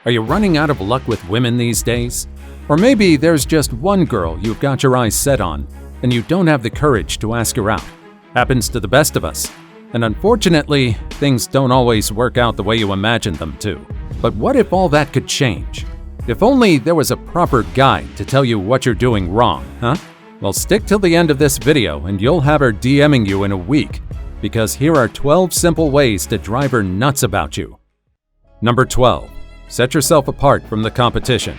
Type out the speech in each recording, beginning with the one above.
Are you running out of luck with women these days? Or maybe there's just one girl you've got your eyes set on, and you don't have the courage to ask her out. Happens to the best of us. And unfortunately, things don't always work out the way you imagined them to. But what if all that could change? If only there was a proper guide to tell you what you're doing wrong, huh? Well, stick till the end of this video and you'll have her DMing you in a week, because here are 12 simple ways to drive her nuts about you. Number 12. Set yourself apart from the competition.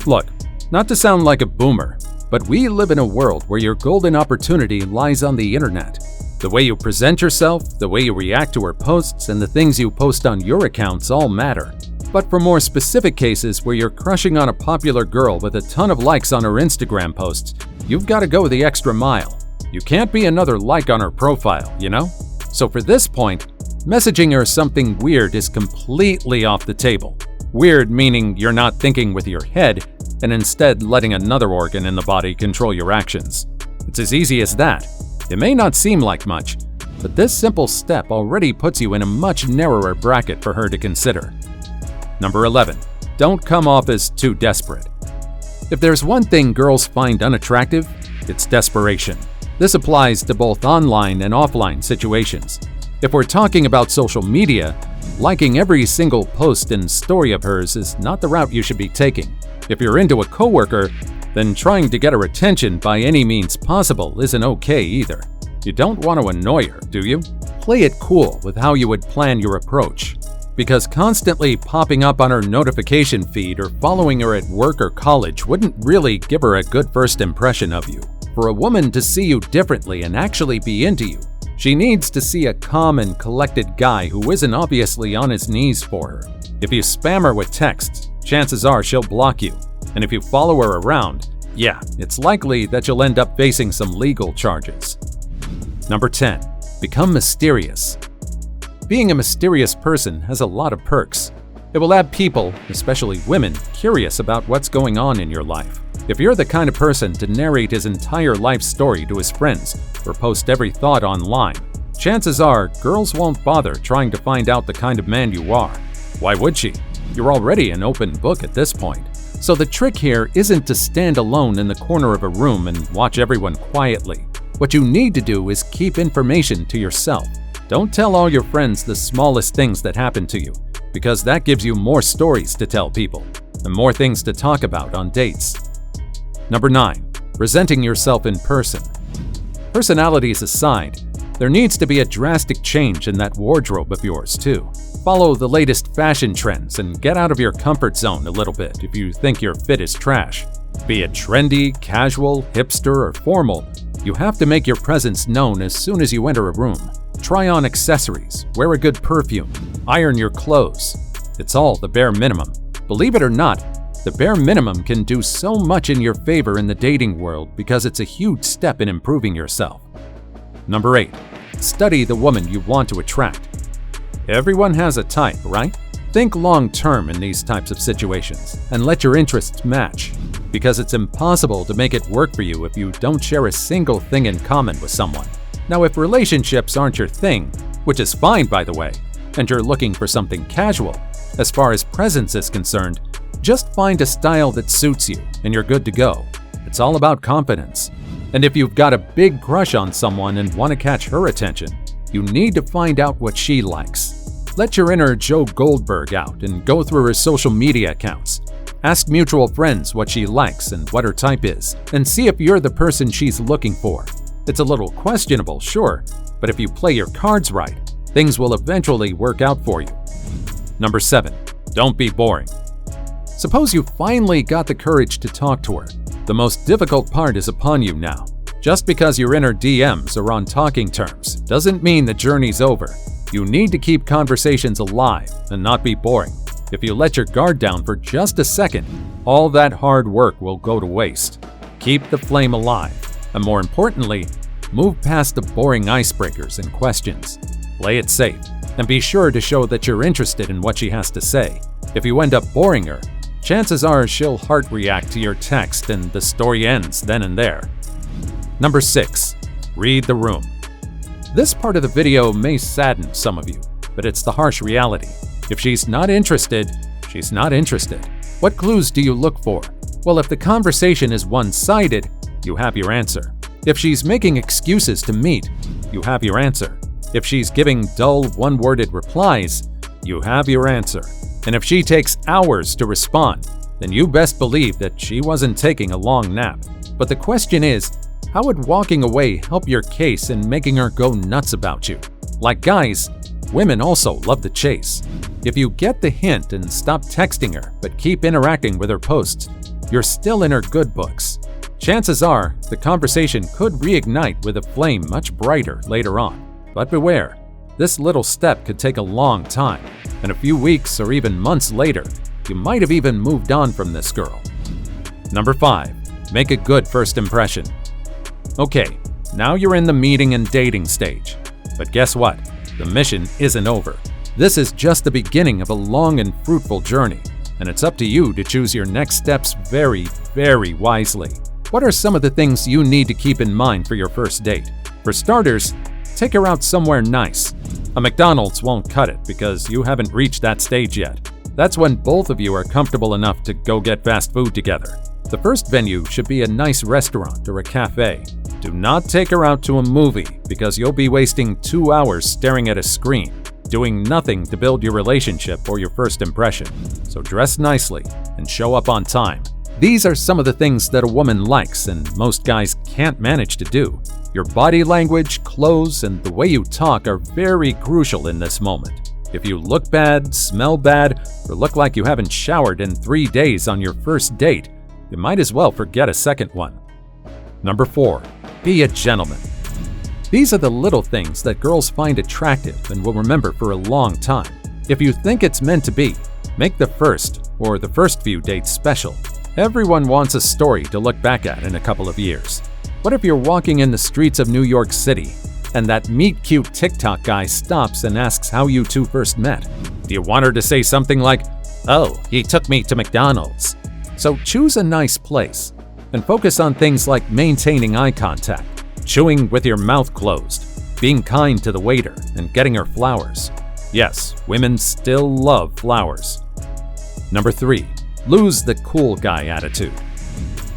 Look, not to sound like a boomer, but we live in a world where your golden opportunity lies on the internet. The way you present yourself, the way you react to her posts, and the things you post on your accounts all matter. But for more specific cases where you're crushing on a popular girl with a ton of likes on her Instagram posts, you've got to go the extra mile. You can't be another like on her profile, you know? So for this point, messaging her something weird is completely off the table. Weird meaning you're not thinking with your head and instead letting another organ in the body control your actions. It's as easy as that. It may not seem like much, but this simple step already puts you in a much narrower bracket for her to consider. Number 11. Don't come off as too desperate. If there's one thing girls find unattractive, it's desperation. This applies to both online and offline situations. If we're talking about social media, liking every single post and story of hers is not the route you should be taking. If you're into a coworker, then trying to get her attention by any means possible isn't okay either. You don't want to annoy her, do you? Play it cool with how you would plan your approach. Because constantly popping up on her notification feed or following her at work or college wouldn't really give her a good first impression of you. For a woman to see you differently and actually be into you, she needs to see a calm and collected guy who isn't obviously on his knees for her. If you spam her with texts, chances are she'll block you. And if you follow her around, yeah, it's likely that you'll end up facing some legal charges. Number 10. Become mysterious. Being a mysterious person has a lot of perks. It will have people, especially women, curious about what's going on in your life. If you're the kind of person to narrate his entire life story to his friends or post every thought online, chances are girls won't bother trying to find out the kind of man you are. Why would she? You're already an open book at this point. So the trick here isn't to stand alone in the corner of a room and watch everyone quietly. What you need to do is keep information to yourself. Don't tell all your friends the smallest things that happen to you, because that gives you more stories to tell people and more things to talk about on dates. Number 9. Presenting yourself in person. Personalities aside, there needs to be a drastic change in that wardrobe of yours too. Follow the latest fashion trends and get out of your comfort zone a little bit if you think your fit is trash. Be it trendy, casual, hipster, or formal, you have to make your presence known as soon as you enter a room. Try on accessories, wear a good perfume, iron your clothes. It's all the bare minimum. Believe it or not, the bare minimum can do so much in your favor in the dating world because it's a huge step in improving yourself. Number 8. Study the woman you want to attract. Everyone has a type, right? Think long-term in these types of situations and let your interests match, because it's impossible to make it work for you if you don't share a single thing in common with someone. Now, if relationships aren't your thing, which is fine by the way, and you're looking for something casual, as far as presence is concerned, just find a style that suits you and you're good to go. It's all about confidence. And if you've got a big crush on someone and want to catch her attention, you need to find out what she likes. Let your inner Joe Goldberg out and go through her social media accounts. Ask mutual friends what she likes and what her type is, and see if you're the person she's looking for. It's a little questionable, sure, but if you play your cards right, things will eventually work out for you. Number 7. Don't be boring. Suppose you finally got the courage to talk to her. The most difficult part is upon you now. Just because you're in her DMs or on talking terms doesn't mean the journey's over. You need to keep conversations alive and not be boring. If you let your guard down for just a second, all that hard work will go to waste. Keep the flame alive, and more importantly, move past the boring icebreakers and questions. Play it safe, and be sure to show that you're interested in what she has to say. If you end up boring her, chances are she'll heart react to your text and the story ends then and there. Number 6. Read the room. This part of the video may sadden some of you, but it's the harsh reality. If she's not interested, She's not interested. What clues do you look for? Well, if the conversation is one-sided, you have your answer. If she's making excuses to meet, you have your answer. If she's giving dull, one-worded replies, you have your answer. And if she takes hours to respond, then you best believe that she wasn't taking a long nap. But the question is, how would walking away help your case in making her go nuts about you? Like guys, women also love the chase. If you get the hint and stop texting her but keep interacting with her posts, you're still in her good books. Chances are, the conversation could reignite with a flame much brighter later on. But beware, this little step could take a long time, and a few weeks or even months later, you might have even moved on from this girl. Number 5. Make a good first impression. Okay, now you're in the meeting and dating stage. But guess what? The mission isn't over. This is just the beginning of a long and fruitful journey, and it's up to you to choose your next steps very, very wisely. What are some of the things you need to keep in mind for your first date? For starters, take her out somewhere nice. A McDonald's won't cut it because you haven't reached that stage yet. That's when both of you are comfortable enough to go get fast food together. The first venue should be a nice restaurant or a cafe. Do not take her out to a movie because you'll be wasting 2 hours staring at a screen, doing nothing to build your relationship or your first impression. So dress nicely and show up on time. These are some of the things that a woman likes and most guys can't manage to do. Your body language, clothes, and the way you talk are very crucial in this moment. If you look bad, smell bad, or look like you haven't showered in 3 days on your first date, you might as well forget a second one. Number 4. Be a gentleman. These are the little things that girls find attractive and will remember for a long time. If you think it's meant to be, make the first or the first few dates special. Everyone wants a story to look back at in a couple of years. What if you're walking in the streets of New York City and that meet-cute TikTok guy stops and asks how you two first met? Do you want her to say something like, "Oh, he took me to McDonald's"? So choose a nice place and focus on things like maintaining eye contact, chewing with your mouth closed, being kind to the waiter, and getting her flowers. Yes, women still love flowers. Number 3. Lose the cool guy attitude.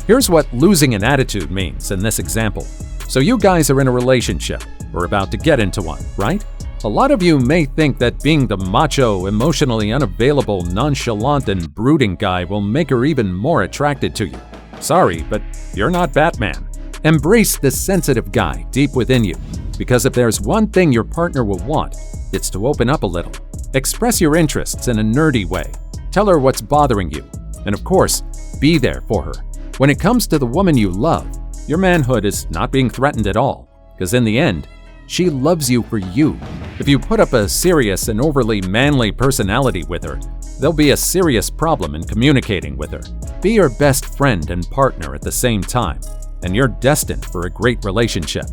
Here's what losing an attitude means in this example. So you guys are in a relationship, or about to get into one, right? A lot of you may think that being the macho, emotionally unavailable, nonchalant, and brooding guy will make her even more attracted to you. Sorry, but you're not Batman. Embrace the sensitive guy deep within you, because if there's one thing your partner will want, it's to open up a little. Express your interests in a nerdy way. Tell her what's bothering you, and of course, be there for her. When it comes to the woman you love, your manhood is not being threatened at all, because in the end, she loves you for you. If you put up a serious and overly manly personality with her, there'll be a serious problem in communicating with her. Be your best friend and partner at the same time, and you're destined for a great relationship.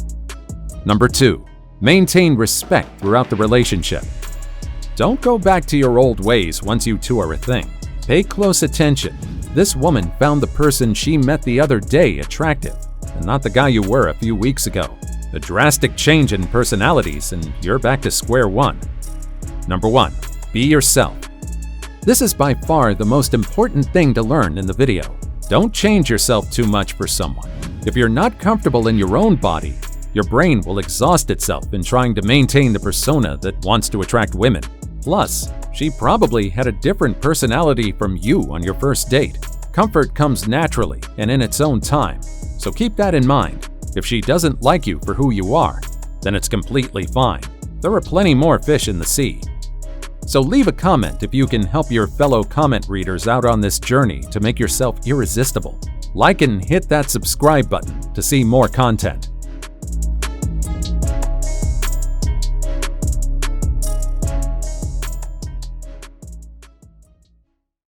Number 2. Maintain respect throughout the relationship. Don't go back to your old ways once you two are a thing. Pay close attention. This woman found the person she met the other day attractive, and not the guy you were a few weeks ago. A drastic change in personalities, and you're back to square one. Number 1. Be yourself. This is by far the most important thing to learn in the video. Don't change yourself too much for someone. If you're not comfortable in your own body, your brain will exhaust itself in trying to maintain the persona that wants to attract women. Plus, she probably had a different personality from you on your first date. Comfort comes naturally and in its own time, so keep that in mind. If she doesn't like you for who you are, then it's completely fine. There are plenty more fish in the sea. So leave a comment if you can help your fellow comment readers out on this journey to make yourself irresistible. Like and hit that subscribe button to see more content.